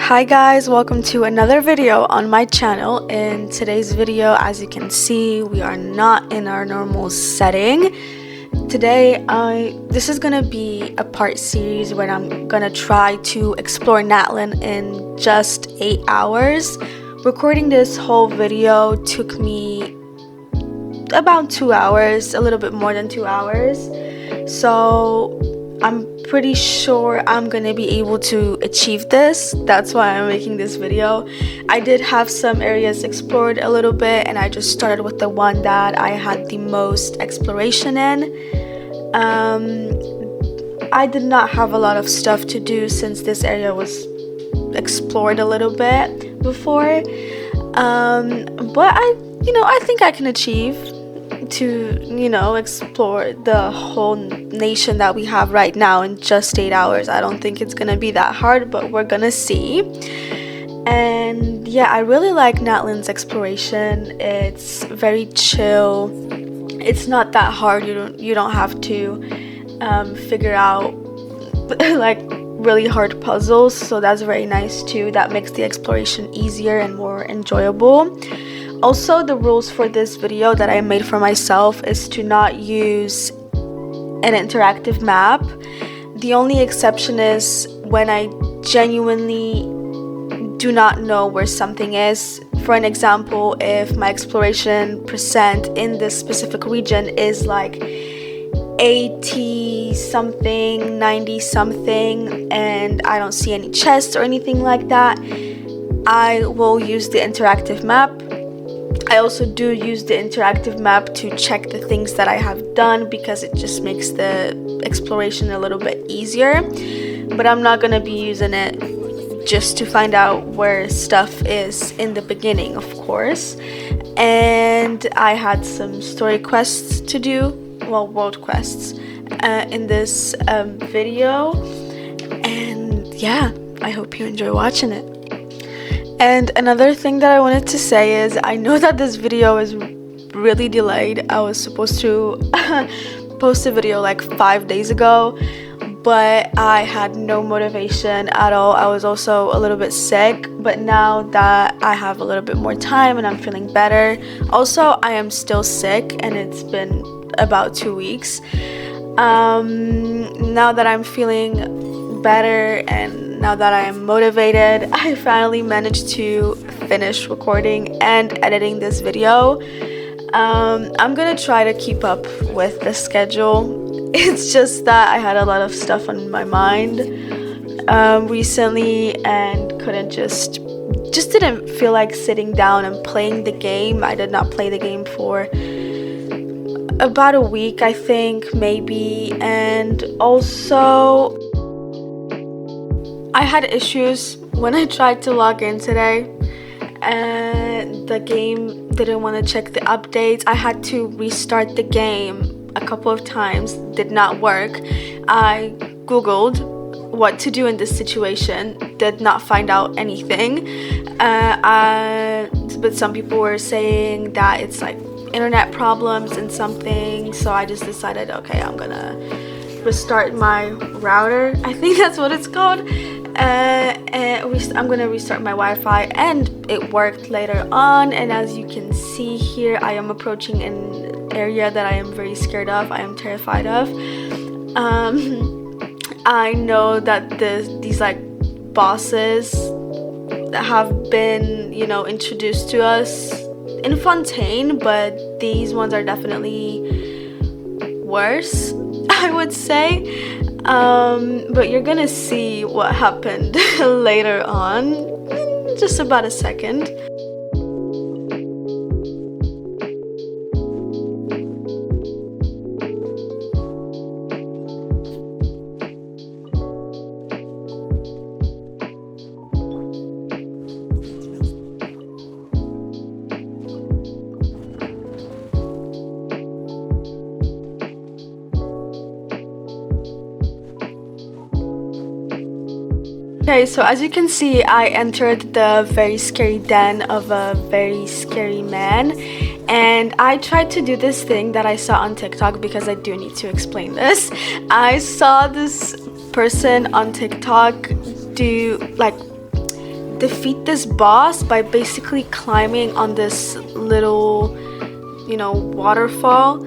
Hi guys, welcome to another video on my channel. In today's video, as you can see, we are not in our normal setting. Today, this is gonna be a part series where I'm gonna try to explore Natlan in just 8 hours. Recording this whole video took me about 2 hours, a little bit more than 2 hours. So I'm pretty sure I'm gonna be able to achieve this. That's why I'm making this video. I did have some areas explored a little bit, and I just started with the one that I had the most exploration in. I did not have a lot of stuff to do since this area was explored a little bit before, but I think I can achieve to explore the whole nation that we have right now in just 8 hours. I don't think it's gonna be that hard, but we're gonna see. And yeah, I really like Natlan's exploration. It's very chill. It's not that hard. You don't have to figure out like really hard puzzles, so that's very nice too. That makes the exploration easier and more enjoyable. Also, the rules for this video that I made for myself is to not use an interactive map. The only exception is when I genuinely do not know where something is. For an example, if my exploration percent in this specific region is like 80 something, 90 something, and I don't see any chests or anything like that, I will use the interactive map. I also do use the interactive map to check the things that I have done, because it just makes the exploration a little bit easier. But I'm not gonna be using it just to find out where stuff is in the beginning, of course. And I had some story quests to do, well, world quests, in this video. And yeah, I hope you enjoy watching it. And another thing that I wanted to say is, I know that this video is really delayed. I was supposed to post a video like 5 days ago, but I had no motivation at all. I was also a little bit sick, but now that I have a little bit more time and I'm feeling better. Also, I am still sick and it's been about 2 weeks. Now that I'm feeling better and now that I am motivated, I finally managed to finish recording and editing this video. I'm gonna try to keep up with the schedule. It's just that I had a lot of stuff on my mind recently and couldn't just didn't feel like sitting down and playing the game. I did not play the game for about a week, I think, maybe. And also, I had issues when I tried to log in today, and the game didn't want to check the updates. I had to restart the game a couple of times, did not work. I googled what to do in this situation, did not find out anything. But some people were saying that it's like internet problems and something, so I just decided, okay, I'm gonna restart my router, I think that's what it's called. I'm gonna restart my Wi-Fi, and it worked later on. And as you can see here, I am approaching an area that I am very scared of. I am terrified of. I know that these like bosses have been introduced to us in Fontaine, but these ones are definitely worse, I would say. But you're gonna see what happened later on in just about a second. Okay, so as you can see, I entered the very scary den of a very scary man, and I tried to do this thing that I saw on TikTok, because I do need to explain this. I saw this person on TikTok do like defeat this boss by basically climbing on this little, you know, waterfall,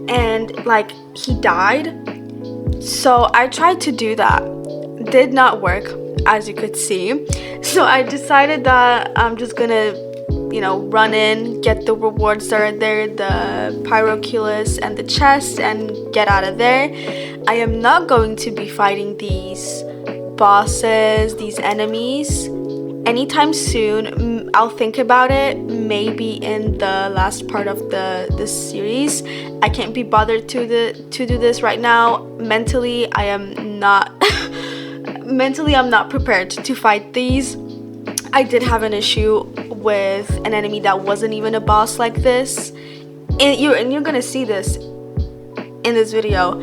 and like he died. So I tried to do that, did not work, as you could see. So I decided that I'm just gonna, you know, run in, get the rewards that are there, the pyroculus and the chest, and get out of there. I am not going to be fighting these bosses, these enemies, anytime soon. I'll think about it maybe in the last part of this series. I can't be bothered to do this right now. Mentally, I am not mentally I'm not prepared to fight these. I did have an issue with an enemy that wasn't even a boss like this, and you're gonna see this in this video.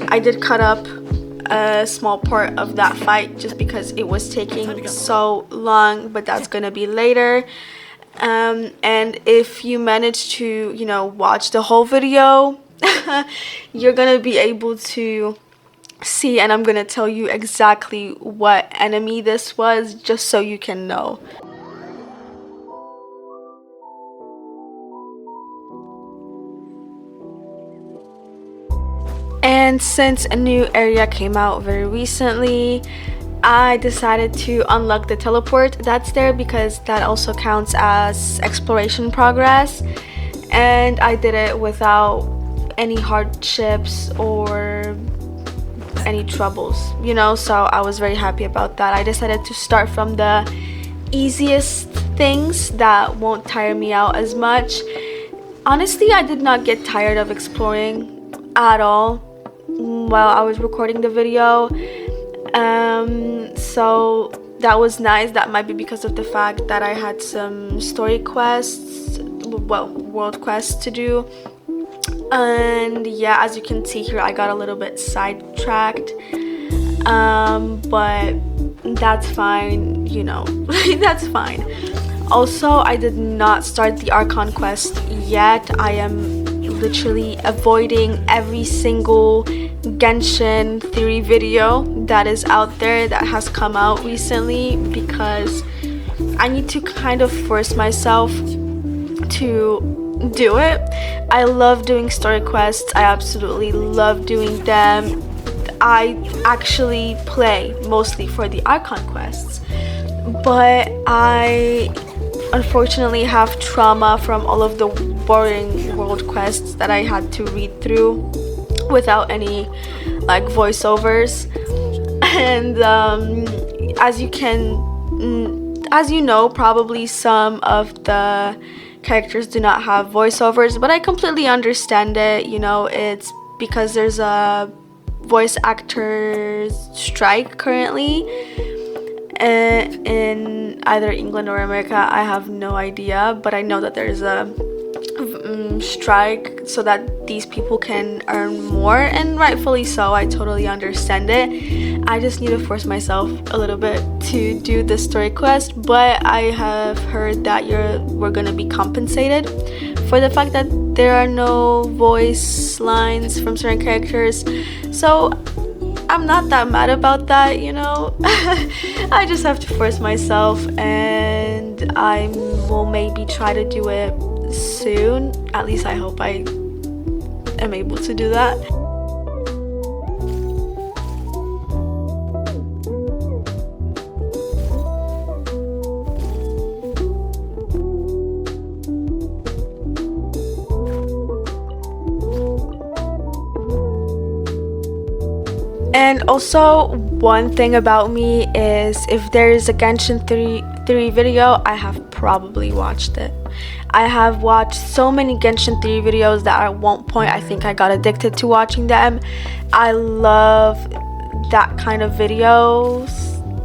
I did cut up a small part of that fight just because it was taking so long, but that's gonna be later. And if you manage to, you know, watch the whole video, you're gonna be able to see, and I'm gonna tell you exactly what enemy this was, just so you can know. And since a new area came out very recently, I decided to unlock the teleport that's there, because that also counts as exploration progress, and I did it without any hardships or any troubles, you know, so I was very happy about that. I decided to start from the easiest things that won't tire me out as much. Honestly, I did not get tired of exploring at all while I was recording the video, so that was nice. That might be because of the fact that I had some story quests, well, world quests to do. And yeah, as you can see here, I got a little bit sidetracked, but that's fine, you know. That's fine. Also, I did not start the Archon quest yet. I am literally avoiding every single Genshin theory video that is out there that has come out recently, because I need to kind of force myself to do it. I love doing story quests. I absolutely love doing them. I actually play mostly for the Archon quests, but I unfortunately have trauma from all of the boring world quests that I had to read through without any like voiceovers. And as you know, probably some of the characters do not have voiceovers, but I completely understand it. You know, it's because there's a voice actors strike currently in either England or America. I have no idea, but I know that there's a strike so that these people can earn more, and rightfully so. I totally understand it. I just need to force myself a little bit to do the story quest, but I have heard that we're gonna be compensated for the fact that there are no voice lines from certain characters, so I'm not that mad about that, you know. I just have to force myself, and I will maybe try to do it soon. At least I hope I am able to do that. And also, one thing about me is if there is a Genshin 3 video, I have probably watched it. I have watched so many Genshin 3 videos that at one point I think I got addicted to watching them. I love that kind of videos.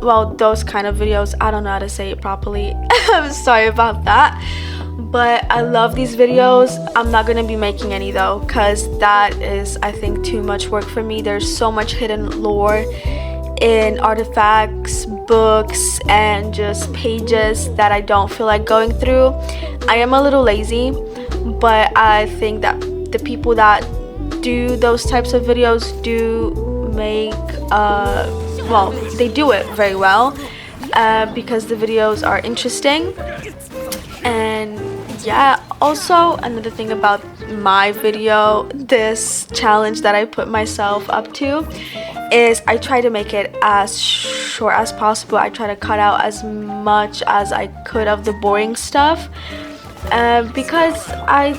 Well, those kind of videos. I don't know how to say it properly. I'm sorry about that. But I love these videos. I'm not gonna be making any though, because that is, I think, too much work for me. There's so much hidden lore in artifacts, books, and just pages that I don't feel like going through. I am a little lazy, but I think that the people that do those types of videos do make well, they do it very well. because the videos are interesting. And yeah, also another thing about my video, this challenge that I put myself up to, is I try to make it as short as possible. I try to cut out as much as I could of the boring stuff, because I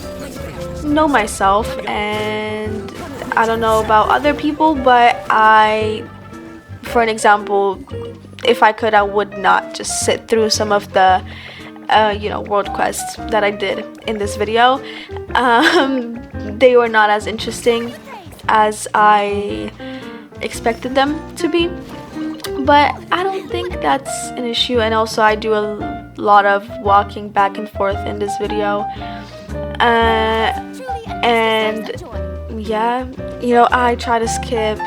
know myself, and I don't know about other people, but for an example, if I could, I would not just sit through some of the world quests that I did in this video. They were not as interesting as I expected them to be, but I don't think that's an issue. And also, I do a lot of walking back and forth in this video, and yeah, I try to skip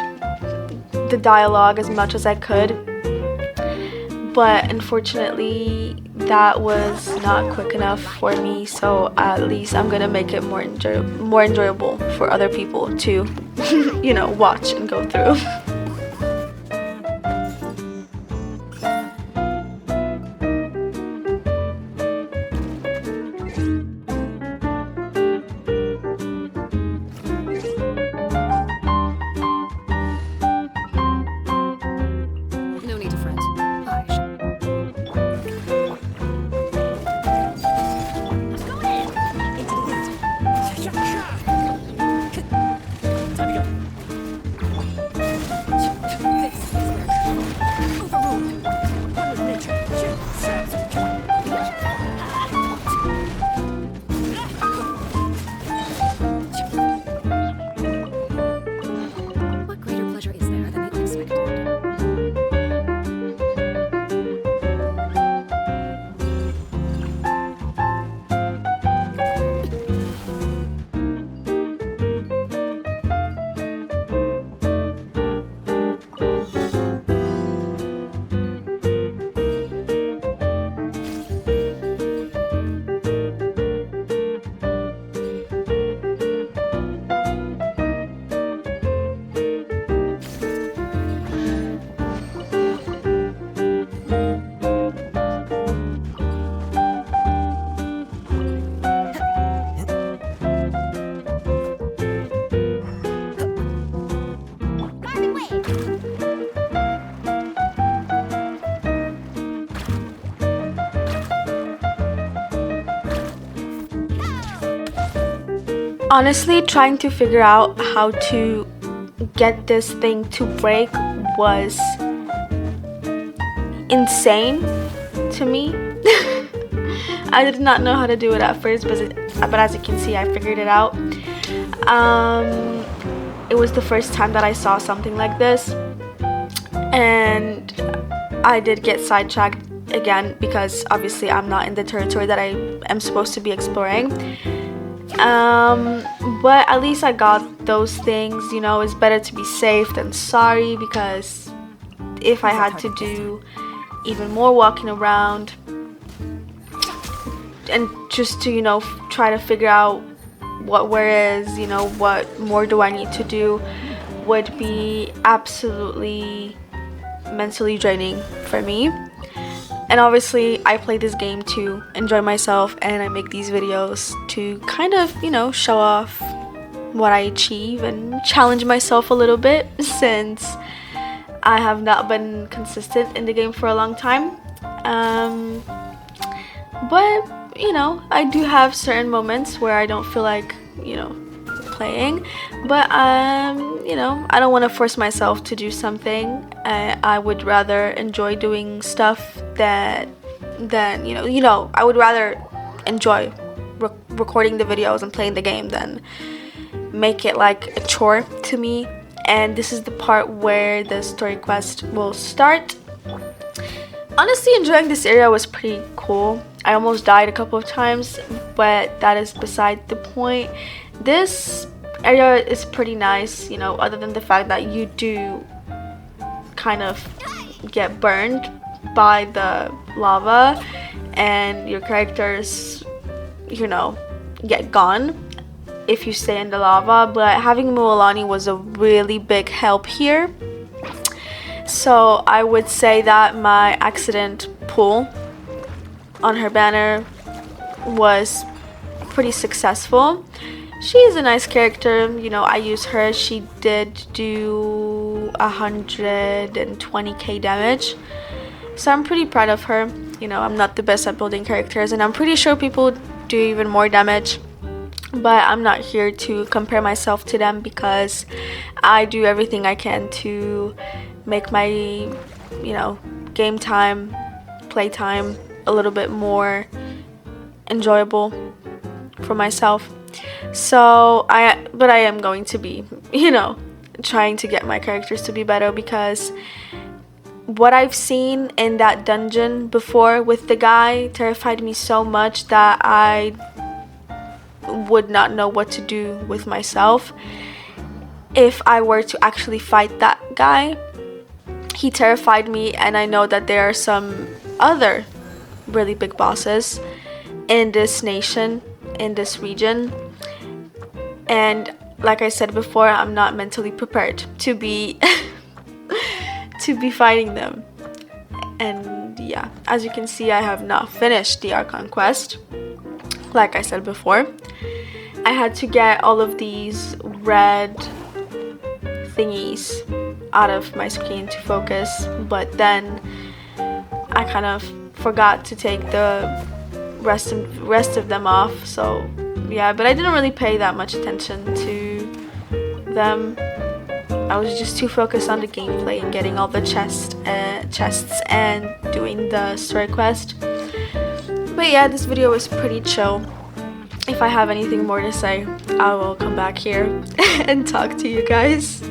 the dialogue as much as I could, but unfortunately that was not quick enough for me. So at least I'm gonna make it more enjoyable for other people to watch and go through. No need to fret. What greater pleasure is there than the unexpected? Honestly, trying to figure out how to get this thing to break was insane to me. I did not know how to do it at first, but as you can see, I figured it out. It was the first time that I saw something like this, and I did get sidetracked again because obviously I'm not in the territory that I am supposed to be exploring. But at least I got those things. It's better to be safe than sorry, because if I had to do even more walking around and just to try to figure out where is, what more do I need to do, would be absolutely mentally draining for me. And obviously I play this game to enjoy myself, and I make these videos to kind of show off what I achieve and challenge myself a little bit, since I have not been consistent in the game for a long time. But I do have certain moments where I don't feel like playing, but I don't want to force myself to do something. I would rather enjoy doing stuff than I would rather enjoy recording the videos and playing the game than make it like a chore to me. And this is the part where the story quest will start. Honestly, enjoying this area was pretty cool. I almost died a couple of times, but that is beside the point. This area is pretty nice, other than the fact that you do kind of get burned by the lava and your characters, get gone if you stay in the lava. But having Mualani was a really big help here. So I would say that my accident pull on her banner was pretty successful. She is a nice character, you know, I use her. She did do 120k damage. So I'm pretty proud of her. You know, I'm not the best at building characters, and I'm pretty sure people do even more damage. But I'm not here to compare myself to them because I do everything I can to make my, you know, game time, play time a little bit more enjoyable for myself. So I am going to be, you know, trying to get my characters to be better, because what I've seen in that dungeon before with the guy terrified me so much that I would not know what to do with myself if I were to actually fight that guy. He terrified me, and I know that there are some other really big bosses in this nation, in this region, and like I said before, I'm not mentally prepared to be to be fighting them. And yeah, as you can see, I have not finished the Archon quest. Like I said before, I had to get all of these red thingies out of my screen to focus, but then I kind of forgot to take the rest of them off. So yeah, but I didn't really pay that much attention to them. I was just too focused on the gameplay and getting all the chests and doing the story quest. But yeah, this video was pretty chill. If I have anything more to say, I will come back here and talk to you guys.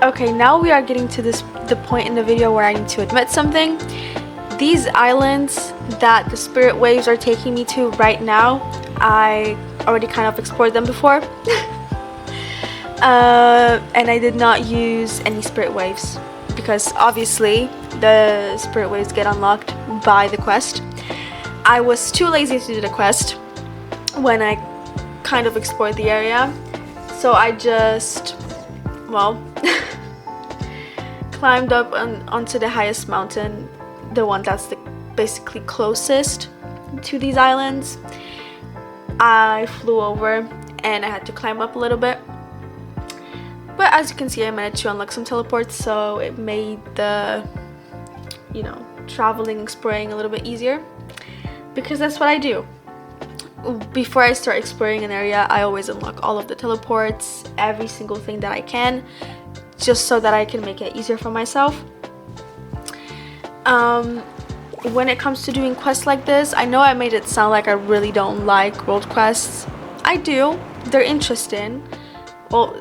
Okay, now we are getting to the point in the video where I need to admit something. These islands that the spirit waves are taking me to right now, I already kind of explored them before. And I did not use any spirit waves because obviously the spirit waves get unlocked by the quest. I was too lazy to do the quest when I kind of explored the area, so I just, well, climbed up onto the highest mountain, the one that's basically closest to these islands. I flew over and I had to climb up a little bit, but as you can see I managed to unlock some teleports, so it made the, you know, traveling, exploring a little bit easier, because that's what I do. Before I start exploring an area, I always unlock all of the teleports, every single thing that I can, just so that I can make it easier for myself. When it comes to doing quests like this, I know I made it sound like I really don't like world quests. I do. They're interesting. Well,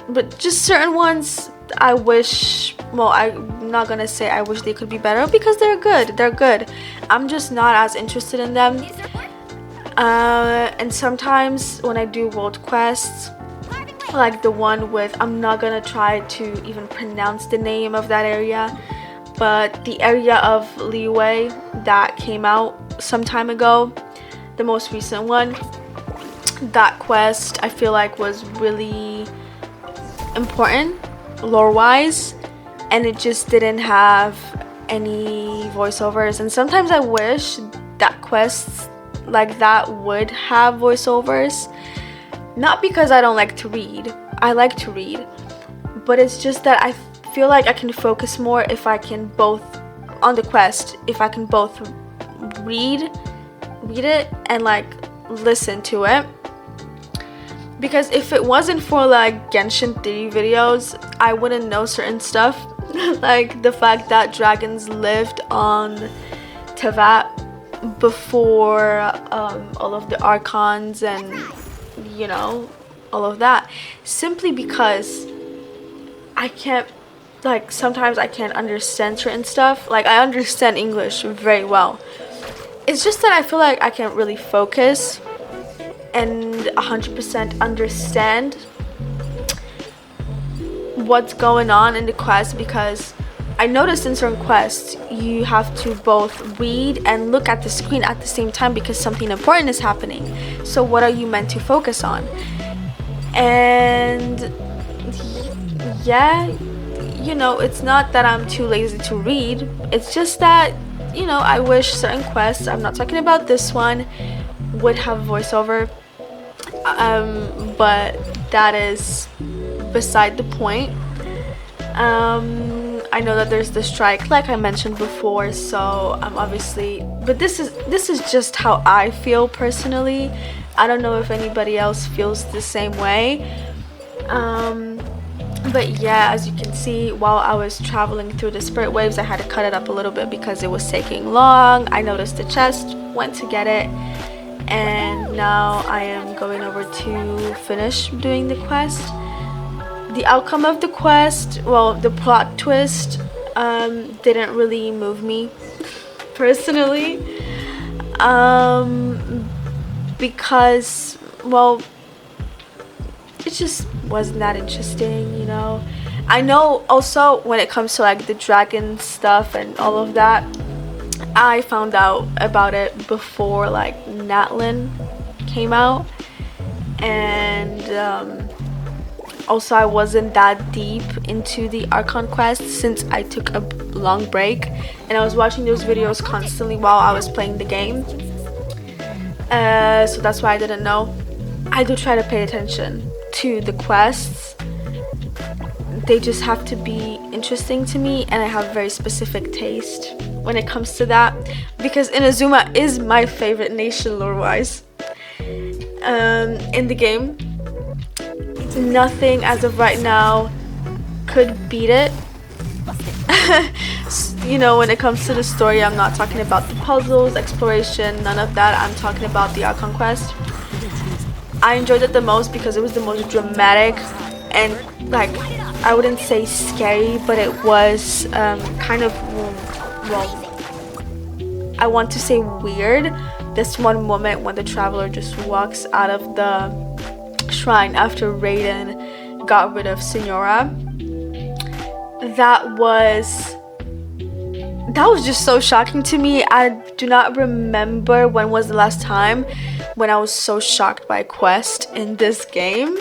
but just certain ones I wish, well, I'm not gonna say I wish they could be better, because they're good. They're good. I'm just not as interested in them. And sometimes when I do world quests, like the one with, I'm not gonna try to even pronounce the name of that area, but the area of Leeway that came out some time ago, the most recent one, that quest I feel like was really important lore wise, and it just didn't have any voiceovers. And sometimes I wish that quests like that would have voiceovers, not because I don't like to read, I like to read, but it's just that I feel like I can focus more if I can both, on the quest, if I can both read it and like listen to it. Because if it wasn't for like Genshin Theory videos, I wouldn't know certain stuff. Like the fact that dragons lived on Tevat before all of the archons and, you know, all of that. Simply because I can't, like, sometimes I can't understand certain stuff. Like, I understand English very well. It's just that I feel like I can't really focus and 100% understand what's going on in the quest, because I noticed in certain quests you have to both read and look at the screen at the same time because something important is happening. So what are you meant to focus on? And yeah, you know, it's not that I'm too lazy to read, it's just that, you know, I wish certain quests, I'm not talking about this one, would have voiceover, but that is beside the point. I know that there's the strike, like I mentioned before, so I'm obviously, but this is just how I feel personally. I don't know if anybody else feels the same way. But yeah, as you can see, while I was traveling through the spirit waves, I had to cut it up a little bit because it was taking long. I noticed the chest, went to get it, and now I am going over to finish doing the quest. The outcome of the quest, well, the plot twist, didn't really move me personally, because, well, it just wasn't that interesting, you know. I know also when it comes to like the dragon stuff and all of that, I found out about it before like Natlan came out, and also I wasn't that deep into the Archon quest since I took a long break and I was watching those videos constantly while I was playing the game, so that's why I didn't know. I do try to pay attention to the quests, they just have to be interesting to me, and I have very specific taste when it comes to that, because Inazuma is my favorite nation lore wise in the game. Nothing as of right now could beat it. You know, when it comes to the story, I'm not talking about the puzzles, exploration, none of that. I'm talking about the Archon quest. I enjoyed it the most because it was the most dramatic and like I wouldn't say scary, but it was kind of, well, I want to say weird. This one moment when the traveler just walks out of the shrine after Raiden got rid of Signora. That was just so shocking to me. I do not remember when was the last time when I was so shocked by a quest in this game.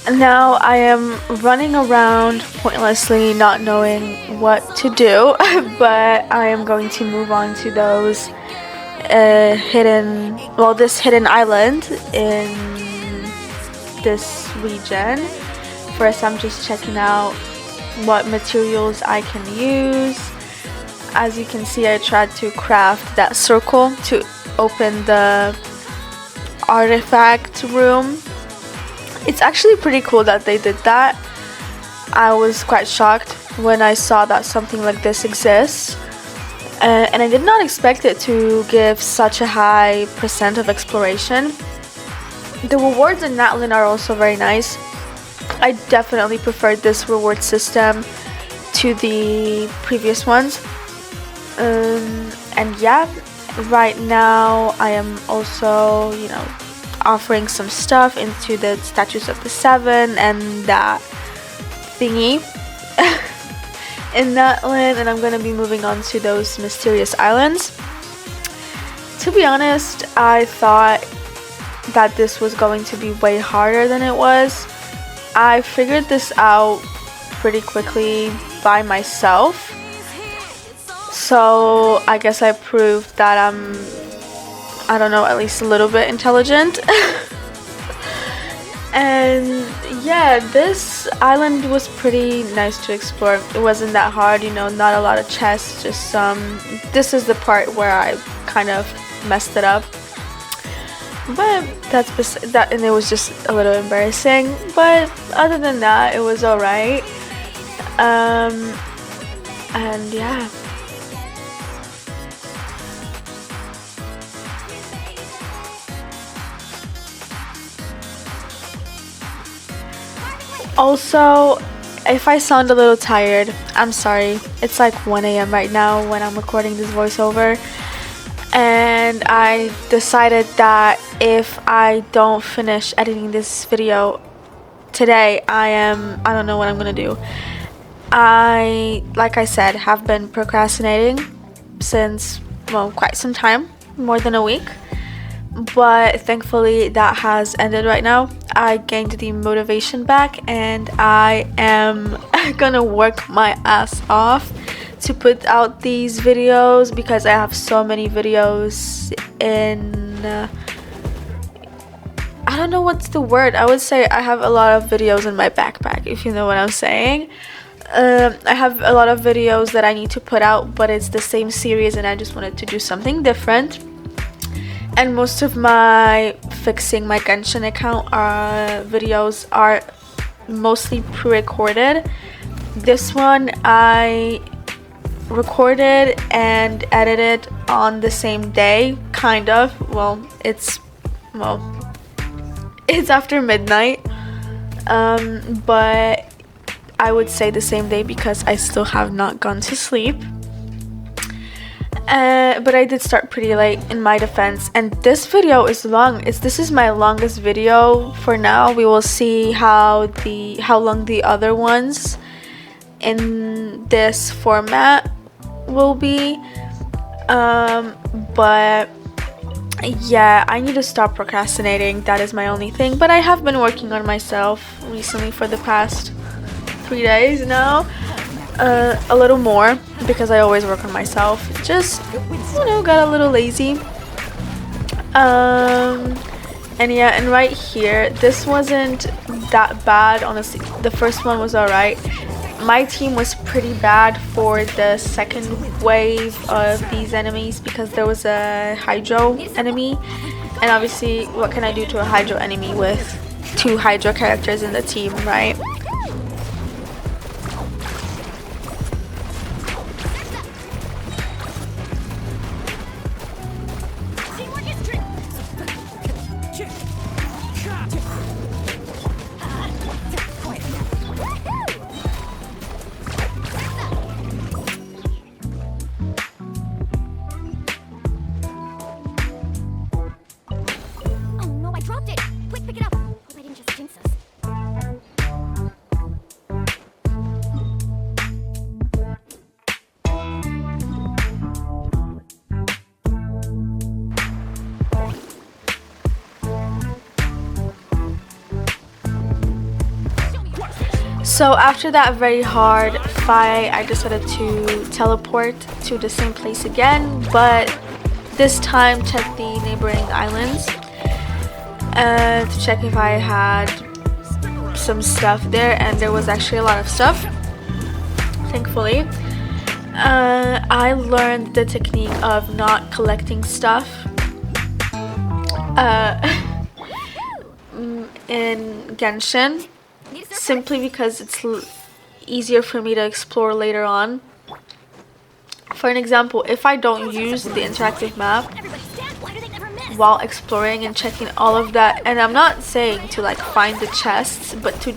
Now I am running around pointlessly, not knowing what to do, but I am going to move on to those this hidden island in this region. First, I'm just checking out what materials I can use. As you can see, I tried to craft that circle to open the artifact room. It's actually pretty cool that they did that. I was quite shocked when I saw that something like this exists. And I did not expect it to give such a high percent of exploration. The rewards in Natlan are also very nice. I definitely preferred this reward system to the previous ones. And yeah, right now I am also, offering some stuff into the statues of the seven and that thingy in Natlan, and I'm gonna be moving on to those mysterious islands. To be honest, I thought that this was going to be way harder than it was. I figured this out pretty quickly by myself, so I guess I proved that I'm, I don't know, at least a little bit intelligent. And yeah, this island was pretty nice to explore. It wasn't that hard, not a lot of chests, just this is the part where I kind of messed it up. But that, and it was just a little embarrassing, but other than that, it was alright. And yeah. Also, if I sound a little tired, I'm sorry. It's like 1 a.m. right now when I'm recording this voiceover. and I decided that if I don't finish editing this video today, I don't know what I'm gonna do. Like I said, have been procrastinating since, well, quite some time, more than a week, but thankfully that has ended right now. I gained the motivation back, and I am gonna work my ass off to put out these videos, because I have so many videos in I don't know what's the word. I would say I have a lot of videos in my backpack, if you know what I'm saying. I have a lot of videos that I need to put out, but it's the same series and I just wanted to do something different. And most of my fixing my Genshin account videos are mostly pre-recorded. This one I recorded and edited on the same day, kind of. It's after midnight, but I would say the same day because I still have not gone to sleep. But I did start pretty late, in my defense, and this video is long. This is my longest video for now. We will see how long the other ones in this format will be. But yeah, I need to stop procrastinating. That is my only thing. But I have been working on myself recently for the past 3 days now. A little more, because I always work on myself. Just, got a little lazy. And yeah, and right here, this wasn't that bad, honestly. The first one was alright. My team was pretty bad for the second wave of these enemies, because there was a Hydro enemy, and obviously what can I do to a Hydro enemy with 2 Hydro characters in the team, right? So after that very hard fight, I decided to teleport to the same place again, but this time check the neighboring islands to check if I had some stuff there, and there was actually a lot of stuff, thankfully. I learned the technique of not collecting stuff in Genshin, simply because it's easier for me to explore later on. For an example, if I don't use the interactive map while exploring and checking all of that, and I'm not saying to like find the chests, but to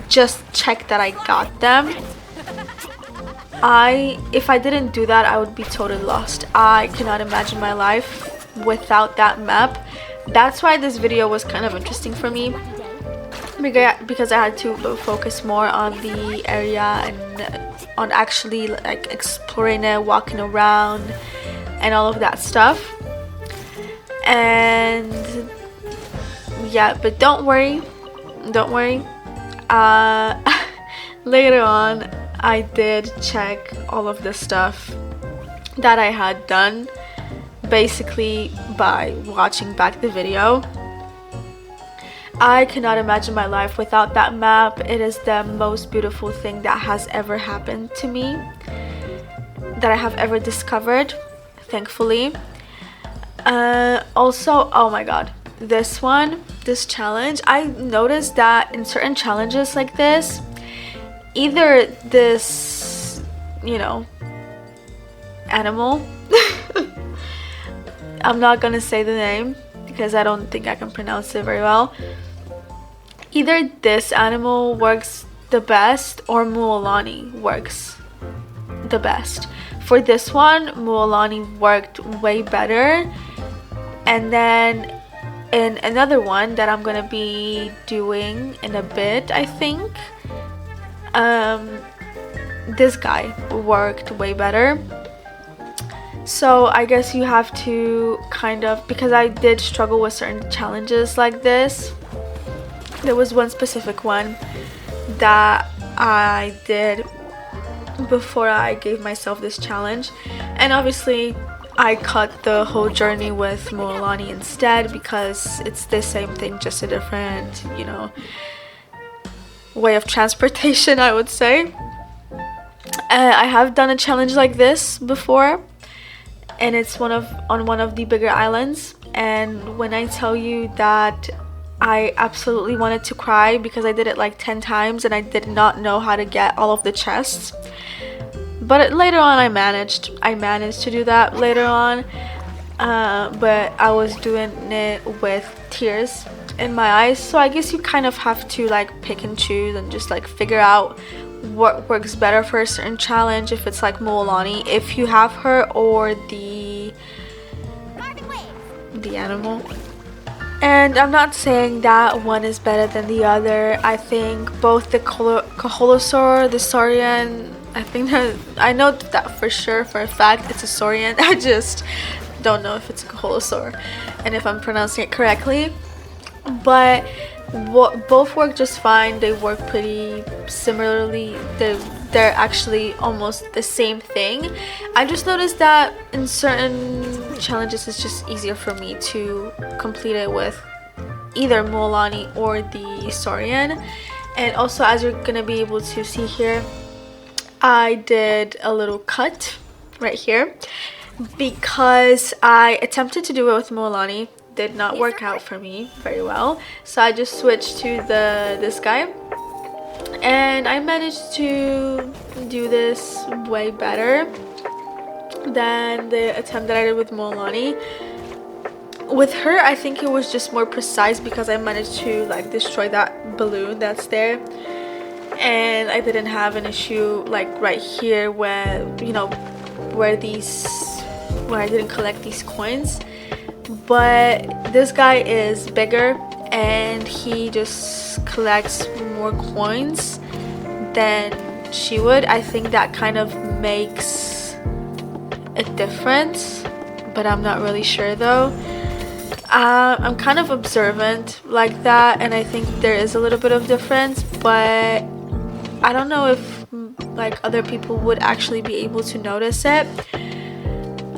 just check that I got them, if I didn't do that, I would be totally lost. I cannot imagine my life without that map. That's why this video was kind of interesting for me, because I had to focus more on the area and on actually like exploring it, walking around and all of that stuff. And yeah, but don't worry, later on I did check all of the stuff that I had done, basically by watching back the video. I cannot imagine my life without that map. It is the most beautiful thing that has ever happened to me, that I have ever discovered, thankfully. Also, oh my god, this challenge, I noticed that in certain challenges like this, either this, animal, I'm not gonna say the name because I don't think I can pronounce it very well. Either this animal works the best or Mualani works the best. for this one, Mualani worked way better. And then in another one that I'm gonna be doing in a bit, I think, this guy worked way better. So I guess you have to kind of, because I did struggle with certain challenges like this. There was one specific one that I did before I gave myself this challenge, and obviously I cut the whole journey with Mualani instead because it's the same thing, just a different, you know, way of transportation, I would say. I have done a challenge like this before, and it's on one of the bigger islands, and when I tell you that I absolutely wanted to cry because I did it like 10 times and I did not know how to get all of the chests. But later on I managed to do that later on, but I was doing it with tears in my eyes, so I guess you kind of have to like pick and choose and just like figure out what works better for a certain challenge, if it's like Mualani, if you have her, or the animal. And I'm not saying that one is better than the other. I think both the Kaholosaur, the Saurian, I know that for sure, for a fact, it's a Saurian. I just don't know if it's a Kaholosaur and if I'm pronouncing it correctly. But both work just fine. They work pretty similarly. They're actually almost the same thing. I just noticed that in certain challenges it's just easier for me to complete it with either Mualani or the Saurian. And also, as you're gonna be able to see here, I did a little cut right here because I attempted to do it with Mualani. Did not work out for me very well, so I just switched to this guy, and I managed to do this way better than the attempt that I did with Mualani. With her, I think it was just more precise because I managed to like destroy that balloon that's there, and I didn't have an issue like right here where, you know, where I didn't collect these coins. But this guy is bigger and he just collects more coins than she would. I think that kind of makes a difference, but I'm not really sure though. I'm kind of observant like that, and I think there is a little bit of difference, but I don't know if like other people would actually be able to notice it.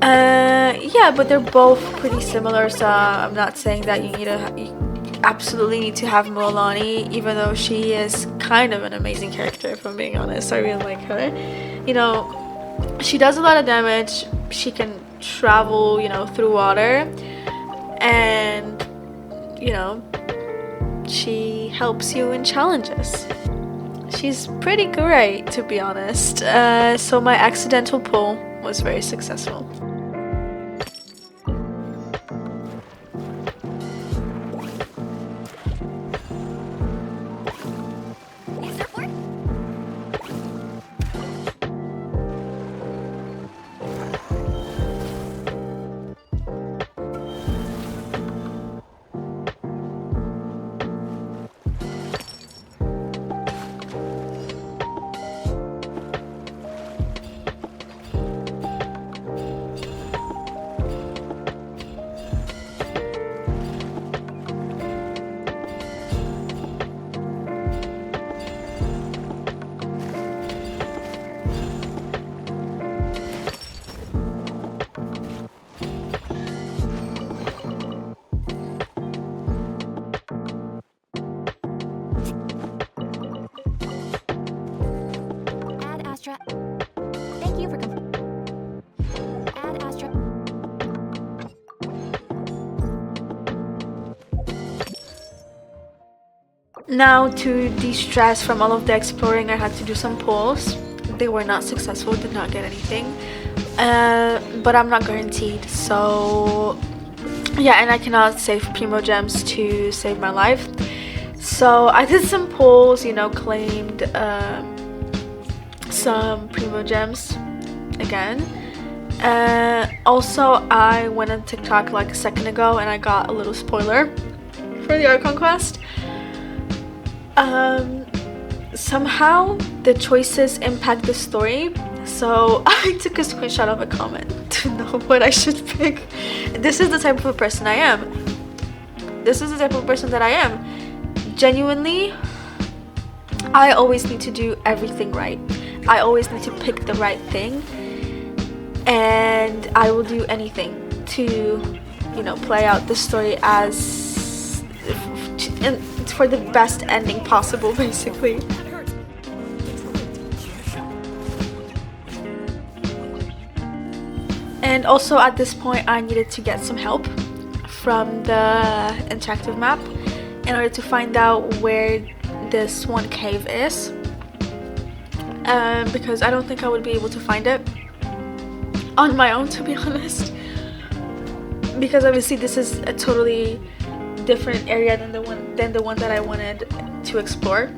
Yeah, but they're both pretty similar, so I'm not saying that you absolutely need to have Mualani, even though she is kind of an amazing character, if I'm being honest. I really like her. You know, she does a lot of damage, she can travel, you know, through water, and, you know, she helps you in challenges. She's pretty great, to be honest. So my accidental pull was very successful. Thank you for add Astra. Now, to de-stress from all of the exploring, I had to do some pulls. They were not successful, did not get anything, but I'm not guaranteed, so yeah. And I cannot save primo gems to save my life, so I did some pulls, you know, claimed some primo gems again. Also, I went on TikTok like a second ago and I got a little spoiler for the art conquest. Somehow the choices impact the story, so I took a screenshot of a comment to know what I should pick. This is the type of a person I am. This is the type of person that I am. Genuinely, I always need to do everything right. I always need to pick the right thing, and I will do anything to, play out the story as for the best ending possible, basically. And also at this point, I needed to get some help from the interactive map in order to find out where this one cave is, because I don't think I would be able to find it on my own, to be honest, because obviously this is a totally different area than the one that I wanted to explore,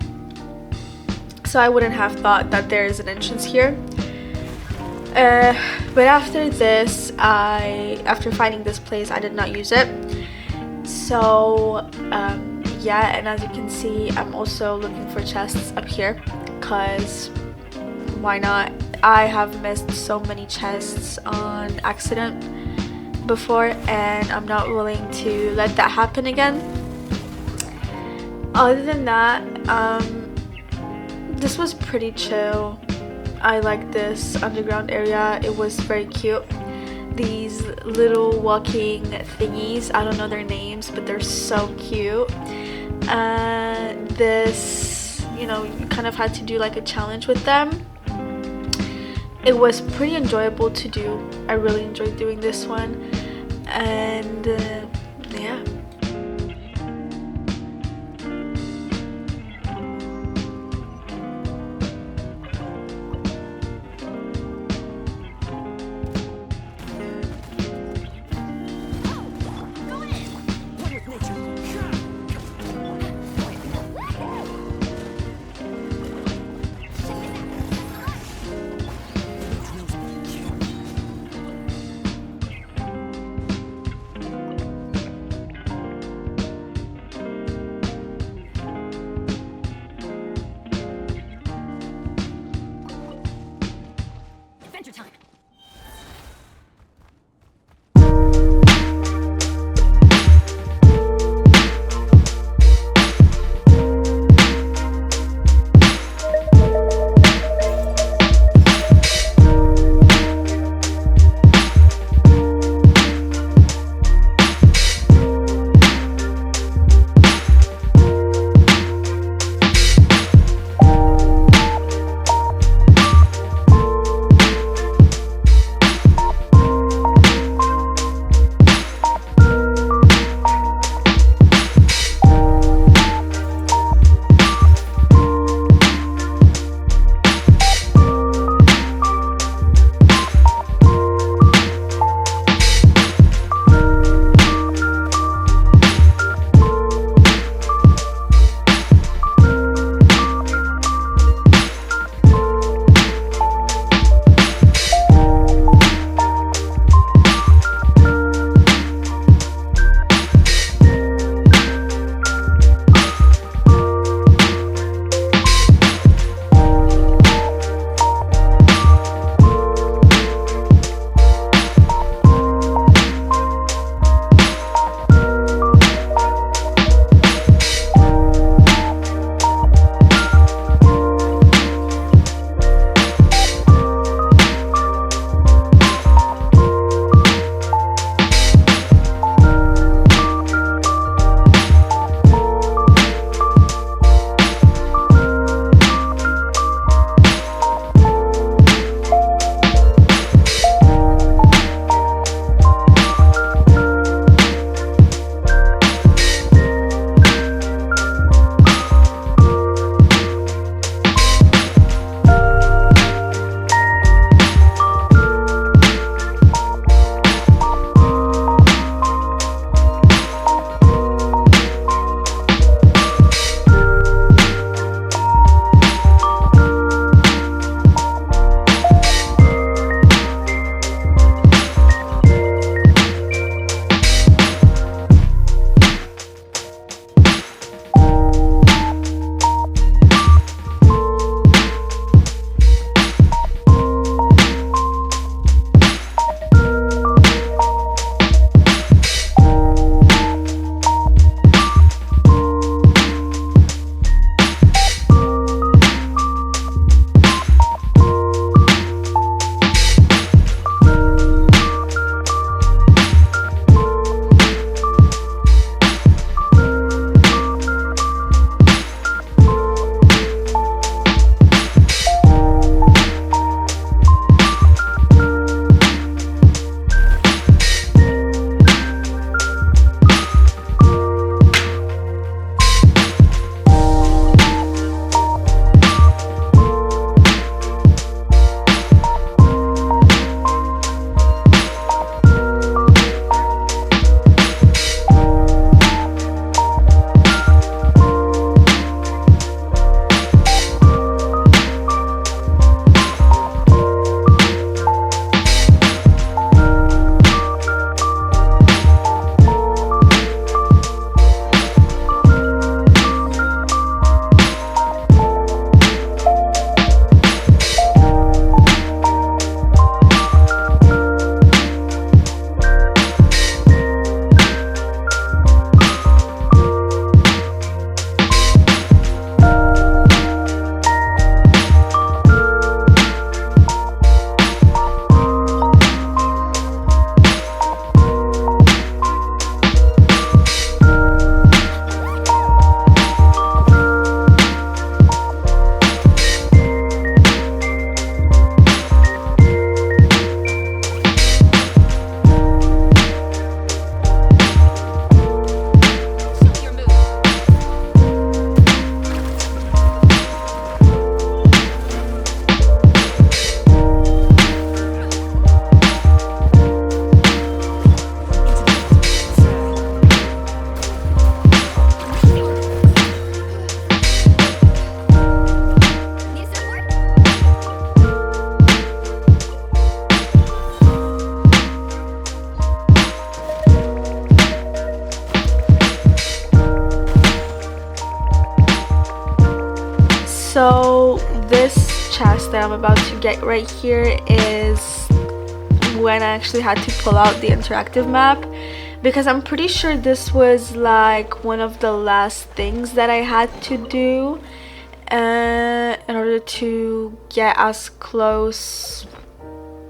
so I wouldn't have thought that there is an entrance here. But after this, after finding this place, I did not use it. So yeah, and as you can see, I'm also looking for chests up here, cause why not? I have missed so many chests on accident before, and I'm not willing to let that happen again. Other than that, this was pretty chill. I like this underground area. It was very cute. These little walking thingies, I don't know their names, but they're so cute. This, you kind of had to do like a challenge with them. It was pretty enjoyable to do. I really enjoyed doing this one, and yeah. So this chest that I'm about to get right here is when I actually had to pull out the interactive map, because I'm pretty sure this was like one of the last things that I had to do in order to get as close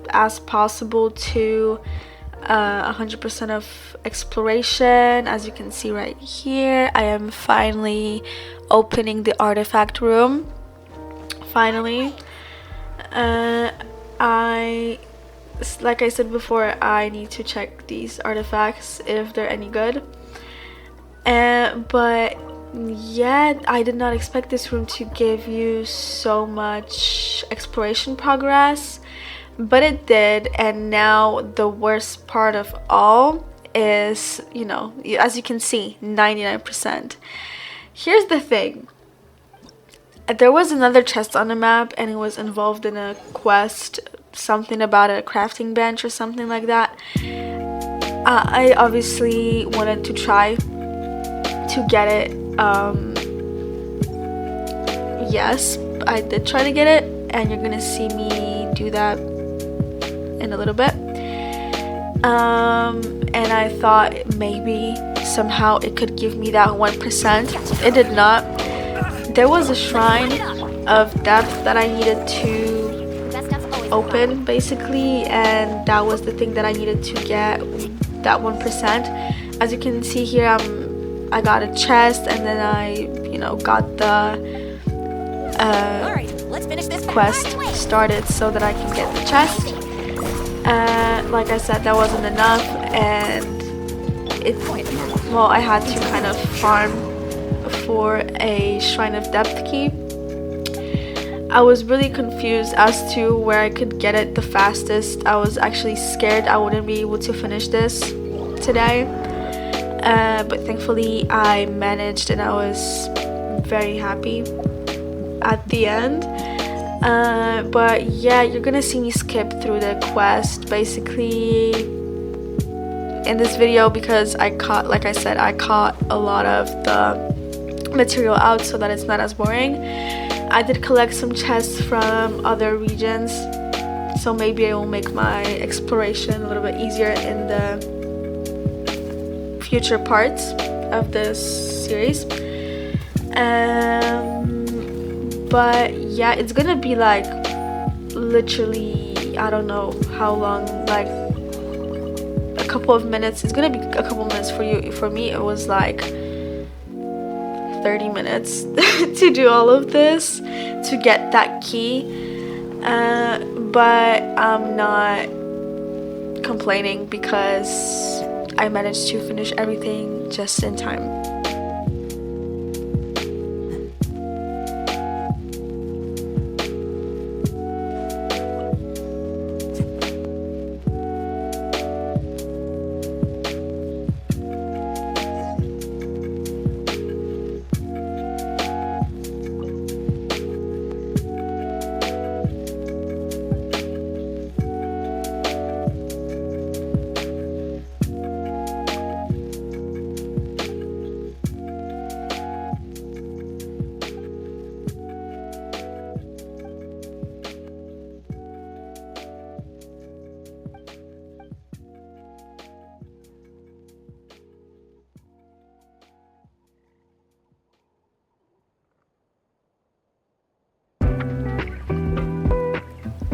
as possible to 100% of exploration. As you can see right here, I am finally opening the artifact room. Finally. Like I said before, I need to check these artifacts if they're any good. But yeah, I did not expect this room to give you so much exploration progress, but it did. And now the worst part of all is, you know, as you can see, 99%. Here's the thing. There was another chest on the map and it was involved in a quest, something about a crafting bench or something like that. I obviously wanted to try to get it. Yes, I did try to get it, and you're gonna see me do that in a little bit. And I thought maybe somehow it could give me that 1%. It did not. There was a shrine of depth that I needed to open, basically, and that was the thing that I needed to get that 1%. As you can see here, I got a chest, and then I, you know, got the quest started so that I can get the chest. Like I said, that wasn't enough, and I had to kind of farm for a Shrine of Depth key. I was really confused as to where I could get it the fastest. I was actually scared I wouldn't be able to finish this today, but thankfully I managed, and I was very happy at the end. But yeah, you're gonna see me skip through the quest basically in this video, because like I said, I caught a lot of the material out so that it's not as boring. I did collect some chests from other regions, so maybe I will make my exploration a little bit easier in the future parts of this series. But yeah, it's gonna be like literally, I don't know how long, like a couple of minutes. It's gonna be a couple of minutes for you. For me, it was like 30 minutes to do all of this to get that key, but I'm not complaining because I managed to finish everything just in time.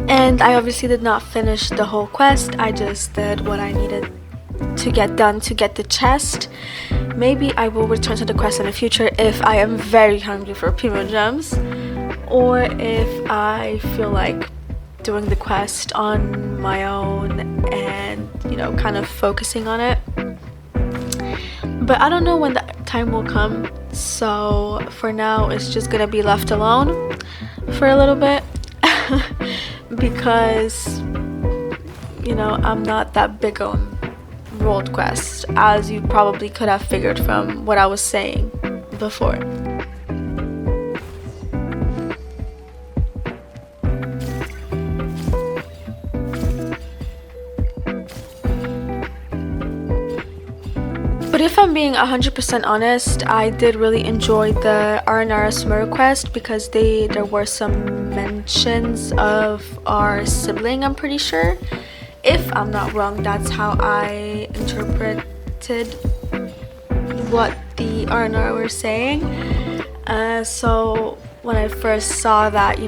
And I obviously did not finish the whole quest. I just did what I needed to get done to get the chest. Maybe I will return to the quest in the future if I am very hungry for primo gems, or if I feel like doing the quest on my own and, you know, kind of focusing on it. But I don't know when that time will come, so for now it's just gonna be left alone for a little bit. Because, you know, I'm not that big on world quests, as you probably could have figured from what I was saying before. But if I'm being 100% honest, I did really enjoy the R&R Summer Request because there were some mentions of our sibling, I'm pretty sure. If I'm not wrong, that's how I interpreted what the R&R were saying. So when I first saw that,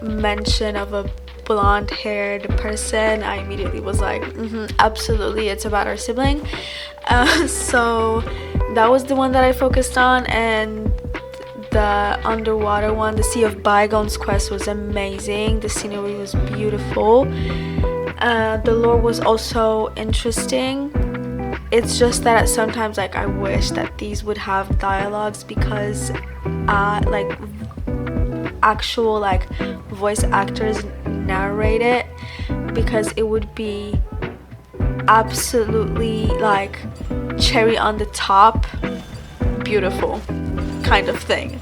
mention of a blonde-haired person, I immediately was like, absolutely, it's about our sibling. So that was the one that I focused on, and the underwater one, the Sea of Bygones quest, was amazing. The scenery was beautiful. The lore was also interesting. It's just that sometimes I wish that these would have dialogues because actual voice actors narrate it, because it would be absolutely cherry on the top, beautiful kind of thing.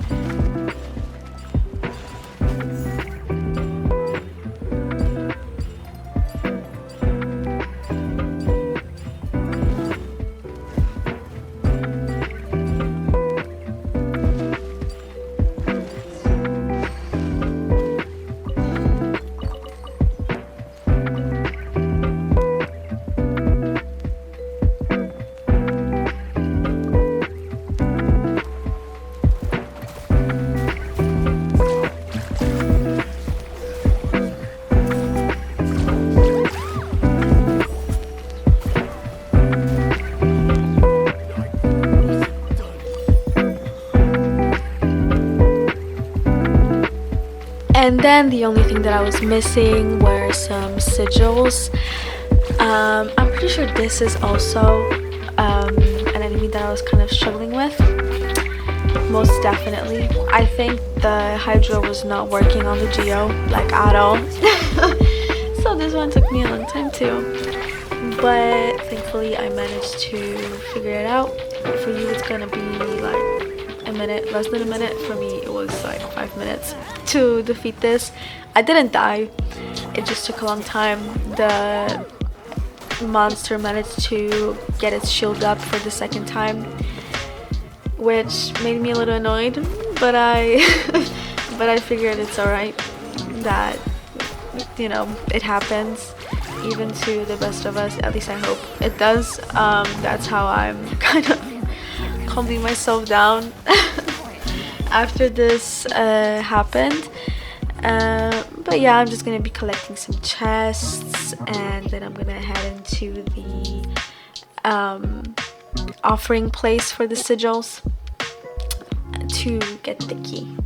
And then the only thing that I was missing were some sigils. I'm pretty sure this is also an enemy that I was kind of struggling with. Most definitely. I think the Hydra was not working on the Geo, at all. So this one took me a long time too. But thankfully I managed to figure it out. For you it's gonna be a minute, less than a minute. For me it was 5 minutes to defeat this. I didn't die, it just took a long time. The monster managed to get its shield up for the second time, which made me a little annoyed, but I figured it's alright, that it happens even to the best of us. At least I hope it does. That's how I'm kind of calming myself down after this happened. But yeah, I'm just gonna be collecting some chests, and then I'm gonna head into the offering place for the sigils to get the key.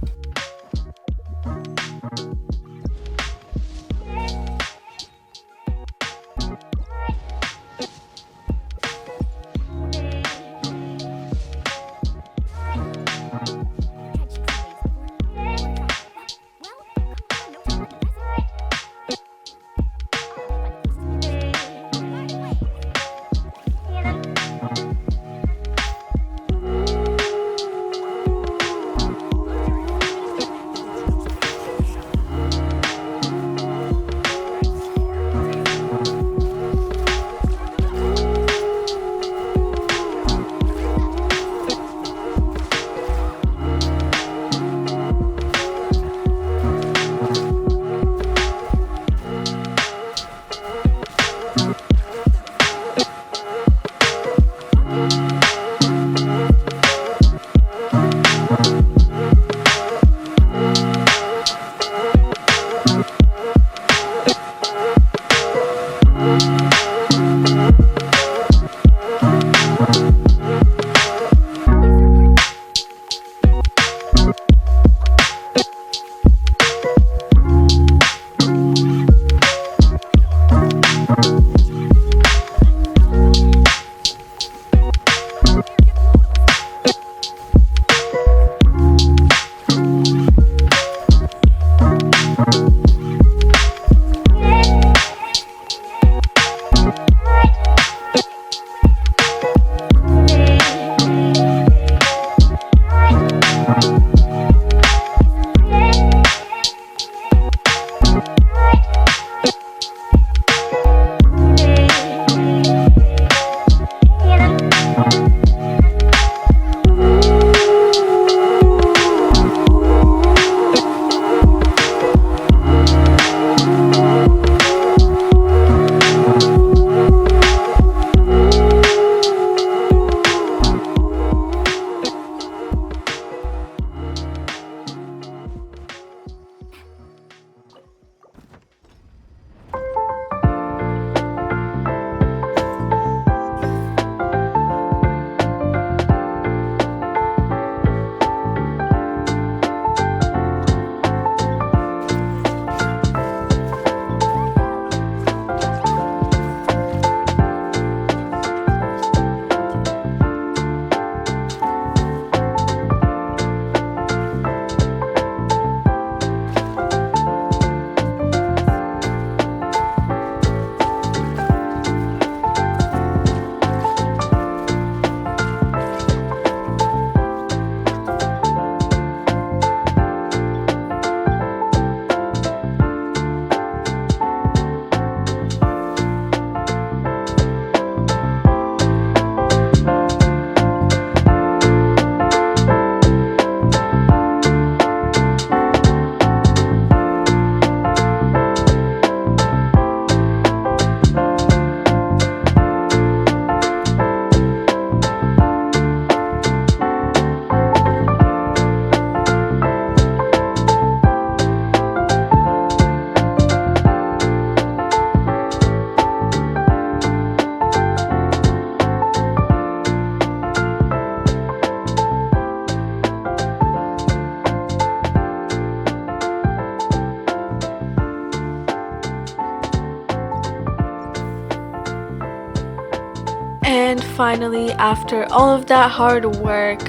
finally, after all of that hard work,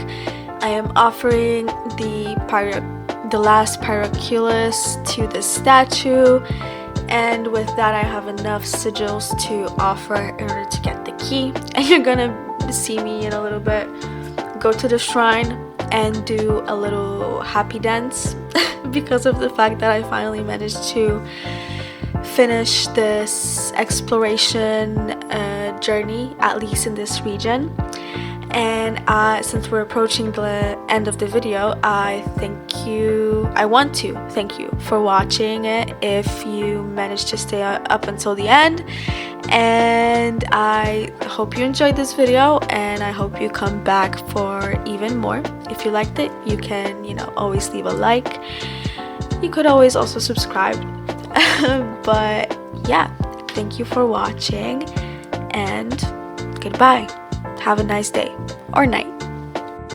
I am offering the last pyroculus to the statue, and with that I have enough sigils to offer in order to get the key. And you're gonna see me in a little bit go to the shrine and do a little happy dance because of the fact that I finally managed to finish this exploration journey, at least in this region. And since we're approaching the end of the video, I want to thank you for watching it if you managed to stay up until the end. And I hope you enjoyed this video, and I hope you come back for even more. If you liked it, you can, always leave a like. You could always also subscribe. But yeah, thank you for watching, and goodbye. Have a nice day or night.